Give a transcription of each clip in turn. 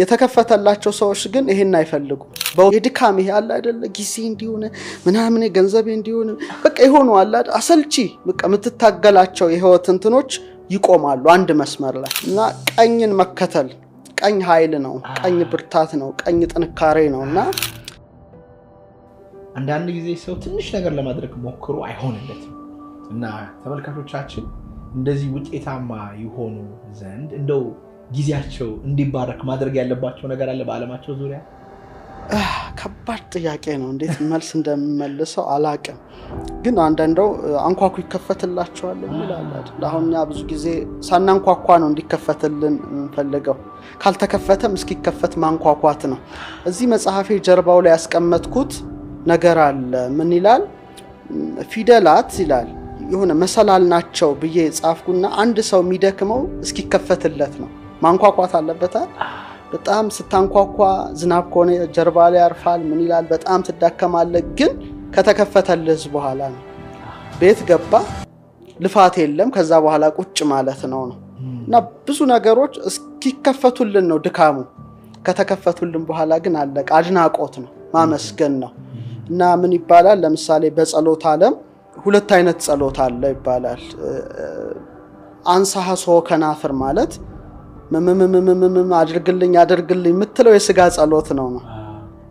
የተከፈተላቸው ሰዎች ግን ይሄን አይፈልጉ በየድካም ይሄ አለ አይደለ ጊዜ እንዲሆነ ምናምን ገንዘብ እንዲሆነ በቃ ይሆኑ አለ አሰልቺ በቃ ምትታገላቸው የህይወት እንትኖች ይቆማሉ አንድ መስመር ላይ እና ቀኝን መከተል ቀኝ ኃይል ነው ቀኝ ብርታት ነው ቀኝ ጥንካሬ ነውና አንዳንድ ጊዜ ሰው ትንሽ ነገር ለማድረግ ሞክሮ አይሆንለትም እና ተመልካቾቻችን እንደዚህ ውጤታማ ይሆኑ ዘንድ እንደው ጊዜያቸው እንዲባረክ ማድረግ ያለባቸው ነገር አለ በአለማቸው ዙሪያ ከባድ ጥያቄ ነው እንዴት መልስ እንደምመልሰው አላቀም ግን አንዳንዴው አንኳኩ ይከፈትላቸዋል ይላል አይደል አሁንኛ ብዙ ጊዜ ሳናንኳኳ ነው እንዲከፈትልን እንፈልገው ካልተከፈተም እስኪከፈት ማንኳኳት ነው እዚህ መጽሐፌ ጀርባው ላይ ያስቀመጥኩት ነገር አለ ምን ይላል ፊደላት ይላል የሆነ መሰላል ናቸው ብዬ ጻፍኩና አንድ ሰው የሚደክመው እስኪከፈትለት ነው ማንኳኳት አለበት በጣም ስታንኳኳ ዝናብ ከሆነ ጀርባ ላይ ያርፋል ምን ይላል በጣም ትዳከማለህ ግን ከተከፈተልህ በኋላ ነው ቤት ገባ ልፋት የለም ከዛ በኋላ ቁጭ ማለት ነው እና ብዙ ነገሮች እስኪከፈቱልን ነው ድካሙ ከተከፈቱልን በኋላ ግን አለቀ አድናቆት ነው ማመስገን ነው እና ምን ይባላል ለምሳሌ በጸሎት ዓለም ሁለት አይነት ጸሎት አለ ይባላል አንሳሐሶ ከናፍር ማለት አድርግልኝ የምትለው የሥጋ ጸሎት ነው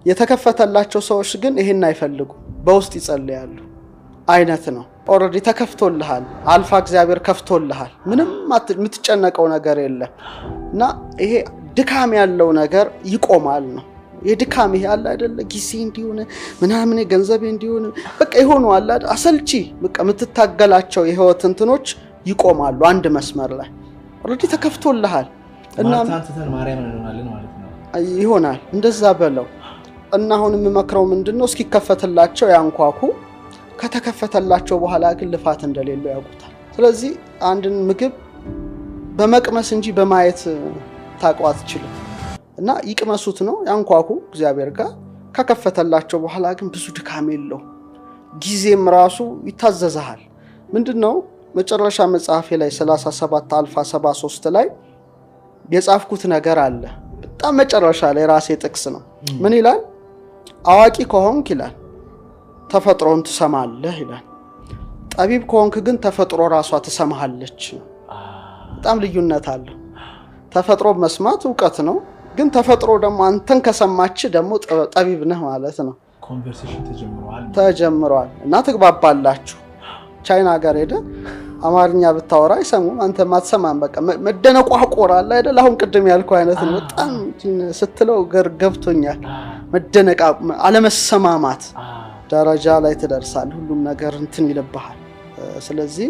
የተከፈተላቸው ሰዎች ግን ይሄን አይፈልጉ በውስጥ ይጸልያሉ አይነት ነው ኦሬዲ ተከፍቶልሃል አልፋ እግዚአብሔር ከፍቶልሃል ምንም የምትጨነቀው ነገር የለም እና ይሄ ድካም ያለው ነገር ይቆማል ነው የድካም ይሄ አለ አይደለ ጊዜ እንዲሆነ ምናምን ገንዘብ እንዲሆነ በቃ ይሆኑ አለ አሰልቺ በቃ ምትታገላቸው የህይወት እንትኖች ይቆማሉ አንድ መስመር ላይ ኦሬዲ ተከፍቶልሃል እና ማርታንተን ማርያም እንሆናለን ማለት ነው ይሆናል እንደዛ በለው እና አሁን የምመክረው ምንድነው እስኪከፈትላቸው ያንኳኩ ከተከፈተላቸው በኋላ ግን ልፋት እንደሌለው ያውቁታል ስለዚህ አንድን ምግብ በመቅመስ እንጂ በማየት ታቋት ይችላል እና ይቅመሱት ነው ያንኳኩ እግዚአብሔር ጋር ከከፈተላቸው በኋላ ግን ብዙ ድካም የለው ጊዜም ራሱ ይታዘዛል ምንድነው መጨረሻ መጽሐፌ ላይ 37 አልፋ 73 ላይ የጻፍኩት ነገር አለ በጣም መጨረሻ ላይ ራሴ ጥቅስ ነው ምን ይላል አዋቂ ከሆንክ ይላል ተፈጥሮን ትሰማለህ ይላል ጠቢብ ከሆንክ ግን ተፈጥሮ ራሷ ትሰማሃለች በጣም ልዩነት አለ ተፈጥሮ መስማት ዕውቀት ነው ግን ተፈጥሮ ደግሞ አንተን ከሰማች ደግሞ ጠቢብ ነህ ማለት ነው ኮንቨርሴሽን ተጀምሯል እና ተግባባላችሁ ቻይና ጋር ሄደ አማርኛ ብታወራ አይሰሙም አንተ ማትሰማም በቃ መደነቋቆር አለ አይደል አሁን ቅድም ያልኩ አይነት ነው በጣም ስትለው ገብቶኛል መደነቃ አለመሰማማት ደረጃ ላይ ተደርሳል ሁሉም ነገር እንትን ይለብሃል ስለዚህ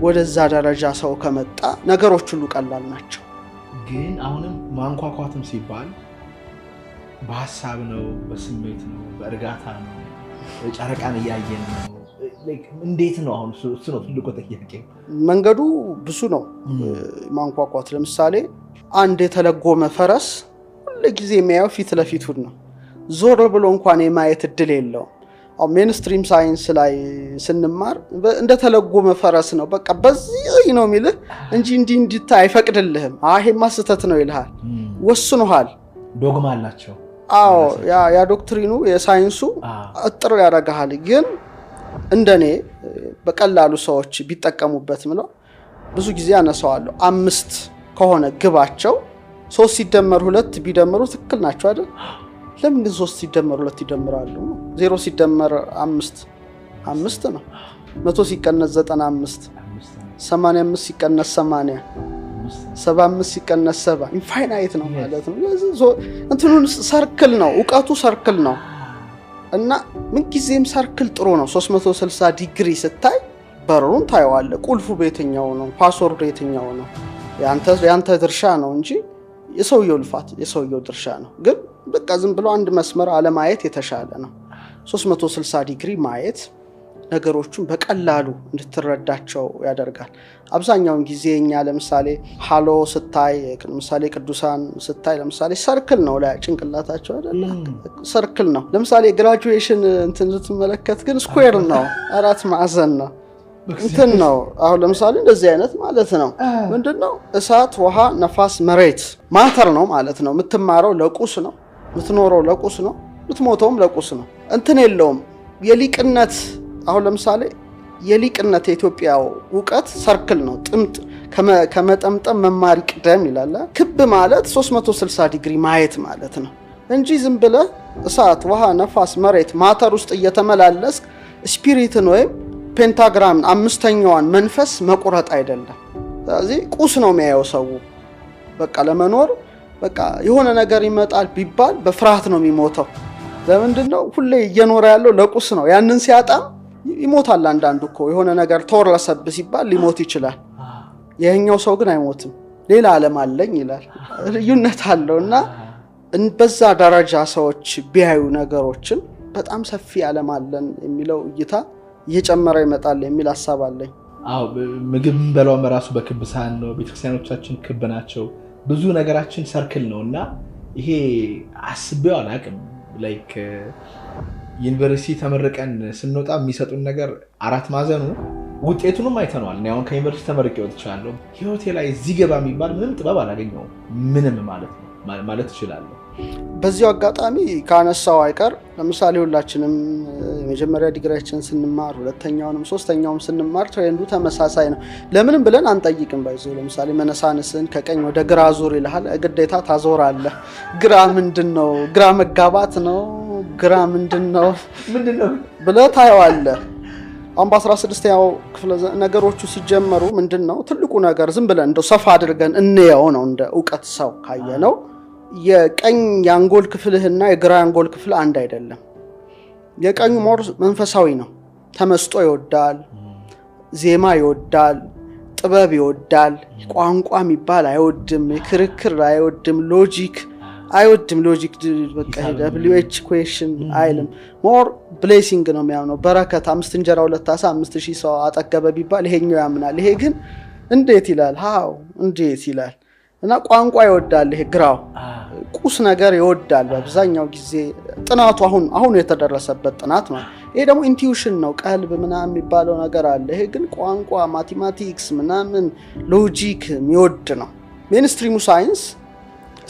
ወደዛ ደረጃ ሰው ከመጣ ነገሮች ሁሉ ቀላል ናቸው ግን አሁንም ማንኳኳትም ሲባል በሐሳብ ነው በስሜት ነው በእርጋታ ነው ጨረቃን ያያየን ነው እንዴት ነው አሁን እሱ ነው ትልቁ ጥያቄ መንገዱ ብዙ ነው ማንኳኳት ለምሳሌ አንድ የተለጎመ ፈረስ ሁሉ ጊዜ የሚያየው ፊት ለፊቱ ነው ዞር ብሎ እንኳን የማየት እድል የለው አው ሜንስትሪም ሳይንስ ላይ ስንማር እንደ ተለጎመ ፈረስ ነው በቃ በዚህ ነው የሚልህ እንጂ እንዲታይ አይፈቅድልህም ይሄማ ስህተት ነው ይልሃል ወስኑሃል ዶግማ አላቸው አዎ ያ ዶክትሪኑ የሳይንሱ አጥሩ ያረጋሃል ግን እንደኔ በቀላሉ ሰዎች ቢጠቀሙበት ምለው ብዙ ጊዜ አነሳዋለሁ 5 ከሆነ ግባቸው 3 ሲደመር 2 ቢደመሩ ትክክል ናቸው አይደል ለምን 3 ሲደመር 2 ይደምራሉ 0 ሲደመር 5 ነው 100 ሲቀነስ 95 85 ሲቀነስ 80 75 ሲቀነስ 7 ኢንፋይናይት ነው ማለት ነው እንትኑን ሰርክል ነው ዕውቀቱ ሰርክል ነው እና ምን ጊዜም ሰርክል ጥሩ ነው 360 ዲግሪ ስታይ በሩን ታየዋለህ ቁልፉ በየትኛው ነው ፓስወርዱ የትኛው ነው ያንተ ድርሻ ነው እንጂ የሰውየው ልፋት የሰውየው ድርሻ ነው ግን በቃ ዝም ብሎ አንድ መስመር አለማየት የተሻለ ነው 360 ዲግሪ ማየት ነገሮችን በቀላሉ እንድትረዳቸው ያደርጋል አብዛኛውን ጊዜኛ ለምሳሌ ሃሎ ስታይ ለምሳሌ ቅዱሳን ስታይ ለምሳሌ ሰርክል ነው ላይ ጭንቅላታቸው አይደል ሰርክል ነው ለምሳሌ ግራጁዌሽን እንትን ስትመለከት ግን ስኩዌር ነው አራት ማዕዘን ነው እንትን ነው አሁን ለምሳሌ እንደዚህ አይነት ማለት ነው ምንድነው እሳት ውሃ ነፋስ መሬት ማተር ነው ማለት ነው የምትማረው ለቁስ ነው የምትኖረው ለቁስ ነው የምትሞተውም ለቁስ ነው እንትን የለውም የሊቅነት አሁን ለምሳሌ የሊቅነት የኢትዮጵያው ዕውቀት ሰርክል ነው ጥምጥ ከመጠምጠም መማር ይቅደም ይላል ክብ ማለት 360 ዲግሪ ማየት ማለት ነው እንጂ ዝም ብለ እሳት ውሃ ነፋስ መሬት ማተር ውስጥ እየተመላለስ ስፒሪትን ወይም ፔንታግራም አምስተኛዋን መንፈስ መቆረጥ አይደለም ስለዚህ ቁስ ነው የሚያየው ሰው በቃ ለመኖር በቃ የሆነ ነገር ይመጣል ቢባል በፍርሃት ነው የሚሞተው ለምንድነው ሁሌ እየኖረ ያለው ለቁስ ነው ያንን ሲያጣም ይሞታል አንዳንዱ እኮ የሆነ ነገር ተወረሰብ ሲባል ሊሞት ይችላል የኛው ሰው ግን አይሞትም ሌላ ዓለም አለኝ ይላል ልዩነት አለውና በዛ ደረጃ ሰዎች ቢያዩ ነገሮችን በጣም ሰፊ ዓለም አለን የሚለው እይታ እየጨመረ ይመጣል የሚል ሐሳብ አለኝ አው ምግብ በላው መራሱ በክብ ሳህን ነው ቤተክርስቲያኖቻችን ክብ ናቸው ብዙ ነገራችን ሰርክል ነውና ይሄ አስቤው አላቅም ላይክ ዩኒቨርሲቲ ተመረቀን ስንወጣ የሚሰጡን ነገር አራት ማዕዘኑ ውጤቱንም አይተናል ነው አሁን ከዩኒቨርሲቲ ተመርቄ ወጥቻለሁ ህይወቴ ላይ እዚህ ገባ የሚባል ምንም ጥበብ አላገኘው ምንም ማለት ይችላል በዚሁ አጋጣሚ ካነሳው አይቀር ለምሳሌ ሁላችንም የመጀመሪያ ዲግሪያችን ስንማር ሁለተኛውንም ሶስተኛውም ስንማር ትሬንዱ ተመሳሳይ ነው ለምንም ብለን አንጠይቅም ባይዘው ለምሳሌ መነሳንስን ከቀኝ ወደ ግራ ዙር ይልሃል ግዴታ ታዞራለህ ግራ ምንድነው ግራ መጋባት ነው ግራ ምንድነው ብለህ ታየዋለህ አሁን በ16ኛው ክፍለ ነገሮቹ ሲጀመሩ ምንድነው ትልቁ ነገር ዝም ብለን እንደው ሰፋ አድርገን እንየው ነው እንደ ዕውቀት ሰው ካየነው የቀኝ ያንጎል ክፍልህና የግራ ያንጎል ክፍል አንድ አይደለም የቀኙ ሞር መንፈሳዊ ነው ተመስጦ ይወዳል ዜማ ይወዳል ጥበብ ይወዳል ቋንቋ የሚባል አይወድም ክርክር አይወድም ሎጂክ አይወድም ሎጂክ በቃ WH ኢኩዌሽን አይልም ሞር ብሌሲንግ ነው የሚያምነው በረከት 5 እንጀራ 2 ዓሳ 5000 ሰው አጠገበ ቢባል ይሄኛው ያምናል ይሄ ግን እንዴት ይላል ሃው እንዴት ይላል እና ቋንቋ ይወዳል ይሄ ግራው ቁስ ነገር ይወዳል በአብዛኛው ጊዜ ጥናቱ አሁን የተደረሰበት ጥናት ነው ይሄ ደግሞ ኢንቲዩሽን ነው ቀልብ ምናምን የሚባለው ነገር አለ ይሄ ግን ቋንቋ ማቴማቲክስ ምናምን ሎጂክ የሚወድ ነው ሜንስትሪሙ ሳይንስ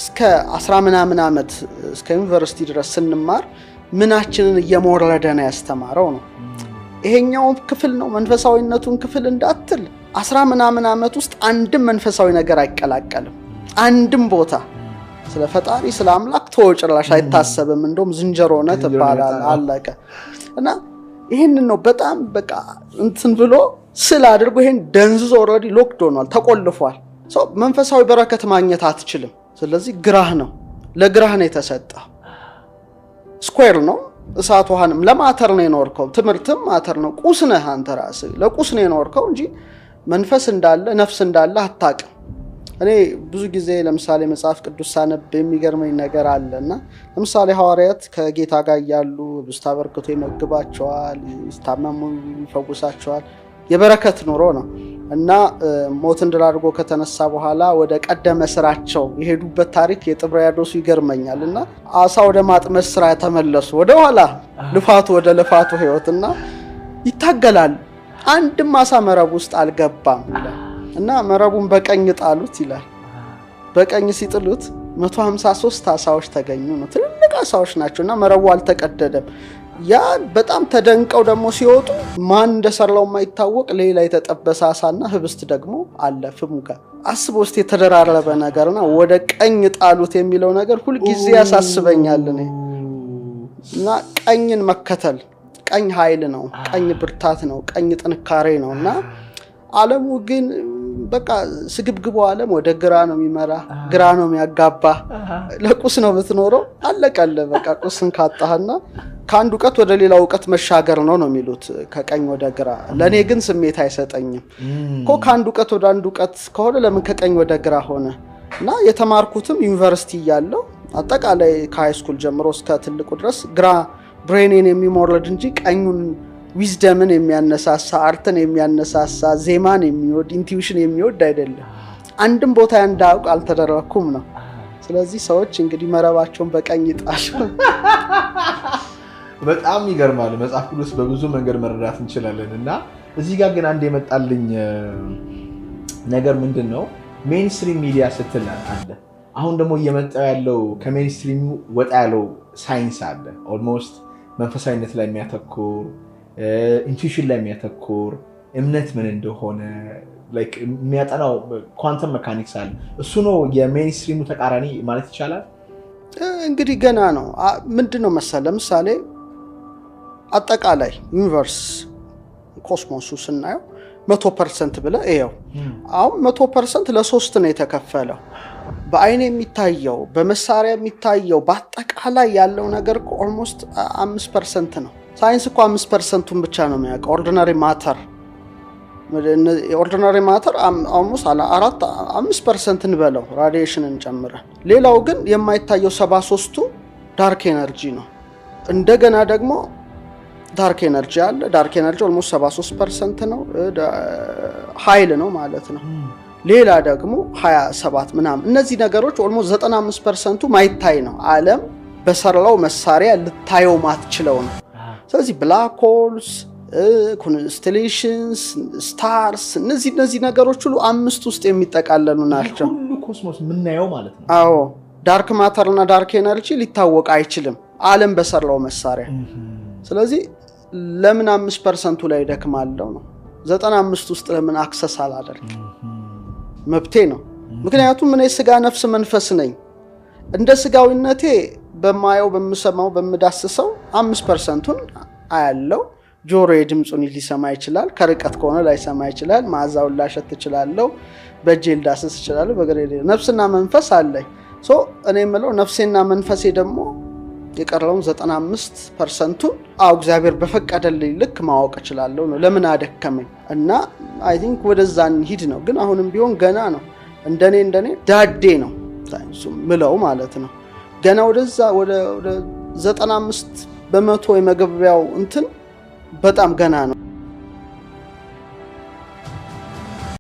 እስከ 10 ምናምን ዓመት እስከ ዩኒቨርሲቲ ድረስ ስንማር ምናችንን እየሞረደ ነው ያስተማረው ነው ይሄኛው ክፍል ነው መንፈሳዊነቱን ክፍል እንዳትል 10 ምናምን ዓመት ውስጥ አንድም መንፈሳዊ ነገር አይቀላቀልም አንድም ቦታ ስለ ፈጣሪ ስለ አምላክ ተወጭራሽ አይታሰብም እንደውም ዝንጀሮ ነው ተባላል አለቀ እና ይሄንን ነው በጣም በቃ እንትን ብሎ ስለ አድርጎ ይሄን ደንዝዞ ኦሬዲ ሎክድ ሆኗል ተቆልፏል ሶ መንፈሳዊ በረከት ማግኘት አትችልም ስለዚህ ግራህ ነው ለግራህ ነው የተሰጠው ስኩዌር ነው እሳት ውሃንም ለማተር ነው የኖርከው ትምርትም ማተር ነው ቁስ ነህ አንተ ራስህ ለቁስ ነው የኖርከው እንጂ መንፈስ እንዳለ ነፍስ እንዳለ አታውቅም እኔ ብዙ ጊዜ ለምሳሌ መጽሐፍ ቅዱስ ሳነብ የሚገርመኝ ነገር አለና ለምሳሌ ሐዋርያት ከጌታ ጋር ያሉ ብስታበርክቶ ይመግባቸዋል ይስታመሙ ይፈውሳቸዋል የበረከት ኑሮ ነው እና ሞትን ድል አድርጎ ከተነሳ በኋላ ወደ ቀደመ ስራቸው የሄዱበት ታሪክ የጥብርያዶስ ይገርመኛልና አሳ ወደ ማጥመድ ስራ ተመለሱ ወደ ኋላ ልፋቱ ወደ ልፋቱ ህይወትና ይታገላል አንድም አሳ መረብ ውስጥ አልገባም እና መረቡን በቀኝ ጣሉት ይላል በቀኝ ሲጥሉት 153 አሳዎች ተገኙ ነው ትልልቅ አሳዎች ናቸውና መረቡ አልተቀደደም ያ በጣም ተደንቀው ደግሞ ሲወጡ ማን እንደሰራው ማይታወቅ ሌላ የተጠበሰ አሳና ህብስት ደግሞ አለ ፍሙ ጋር አስቦስት የተደራረበ ነገርና ወደ ቀኝ ጣሉት የሚለው ነገር ሁሉ ጊዜ ያሳስበኛል እኔ እና ቀኝን መከተል ቀኝ ኃይል ነው ቀኝ ብርታት ነው ቀኝ ጥንካሬ ነውና ዓለሙ ግን በቃ ስግብግቡ ዓለም ወደ ግራ ነው የሚመራ ግራ ነው የሚያጋባ ለቁስ ነው የምትኖረው አለቀለ በቃ ቁስን ካጣህና ካንዱ ዕውቀት ወደ ሌላ ዕውቀት መሻገር ነው የሚሉት ከቀኝ ወደ ግራ ለኔ ግን ስሜት አይሰጠኝም ኮ ካንዱ ዕውቀት ወደ አንዱ ዕውቀት ከሆነ ለምን ከቀኝ ወደ ግራ ሆነ እና የተማርኩትም ዩኒቨርሲቲ ያለው አጠቃላይ ከሃይስኩል ጀምሮ እስከ ትልቁ ድረስ ግራ ብሬኔን የሚሞርድ እንጂ ቀኙን ዊዝደምን የሚያነሳሳ አርትን የሚያነሳሳ ዜማን የሚወድ ኢንቲዩሽን የሚወድ አይደለም አንድም ቦታ እንዳውቅ አልተደረኩም ነው ስለዚህ ሰዎች እንግዲህ መረባቸውን በቀኝ ይጣሉ በጣም ይገርማል መጽሐፍ ቅዱስ በብዙ መንገድ መረዳት እንችላለንና እዚህ ጋር ግን አንድ የመጣልኝ ነገር ምንድነው ሜንስትሪም ሚዲያ ስትል አለ አሁን ደግሞ እየመጣው ያለው ከሜንስትሪም ወጣ ያለው ሳይንስ አለ ኦልሞስት መንፈሳዊነት ላይ የሚያተኩር ኢንቱዊሽን ላይ የሚያተኩር እምነት ምን እንደሆነ ላይክ የሚያጠናው ኳንተም ሜካኒክስ አለ እሱ ነው የሜንስትሪሙ ተቃራኒ ማለት ይቻላል እንግዲህ ገና ነው ምንድነው መሰለ ለምሳሌ አጠቃላይ ዩኒቨርስ ኮስሞሱ ስናየው 100% ብለ እየው አሁን 100% ለሶስት ነው የተከፈለው በአይኔ የሚታየው በመሳሪያ የሚታየው በአጠቃላይ ያለው ነገር ኦልሞስት 5% ነው ሳይንስ እኮ 5%ን ብቻ ነው የሚያውቀው ኦርዲናሪ ማተር ኦርዲናሪ ማተር ኦልሞስት 5% እንበለው ራዲዬሽንን ጨምረን ሌላው ግን የማይታየው 73ቱ ዳርክ ኤነርጂ ነው እንደገና ደግሞ ዳርክ ኤነርጂ አለ ዳርክ ኤነርጂ ኦልሞስት 73% ነው ኃይል ነው ማለት ነው ሌላ ደግሞ 27 ምናምን እነዚህ ነገሮች ኦልሞስት 95% ማይታይ ነው ዓለም በሰራው መሳሪያ ልታየው ማትችለው ነው ስለዚህ ብላክ ሆልስ ኮንስቴሌሽንስ ስታርስ እነዚህ ነገሮች ሁሉ አምስት ውስጥ የሚጠቃለሉ ናቸው ሁሉ ኮስሞስ ምናየው ማለት ነው አዎ ዳርክ ማተር እና ዳርክ ኤነርጂ ሊታወቅ አይችልም ዓለም በሰራው መሳሪያ ስለዚህ ለምን 5% ላይ ደክማለው ነው 95 ውስጥ ለምን አክሰስ አላደርግ መብቴ ነው ምክንያቱም እኔ ስጋ ነፍስ መንፈስ ነኝ እንደ ስጋዊነቴ በማየው በመሰማው በመዳሰሰው 5%ን አያለው ጆሮዬ ድምጹን ሊሰማ ይችላል ከርቀት ከሆነ ላይሰማ ይችላል ማዛውን ላሸት ይችላልው በጄል ዳስስ ይችላል በግሬድ ነፍስና መንፈስ አለኝ ሶ እኔ የምለው ነፍሴና መንፈሴ ደግሞ የቀረውን 95%ን እግዚአብሔር በፈቀደልኝ ልክ ማወቅ ይችላልው ነው ለምን አደከመኝ እና አይ ቲንክ ወደዛን ሂድ ነው ግን አሁንም ቢሆን ገና ነው እንደኔ ዳዴ ነው ሳይንሱ ምለው ማለት ነው ገና ወደዛ ወደ 95% የመገበያው እንትን በጣም ገና ነው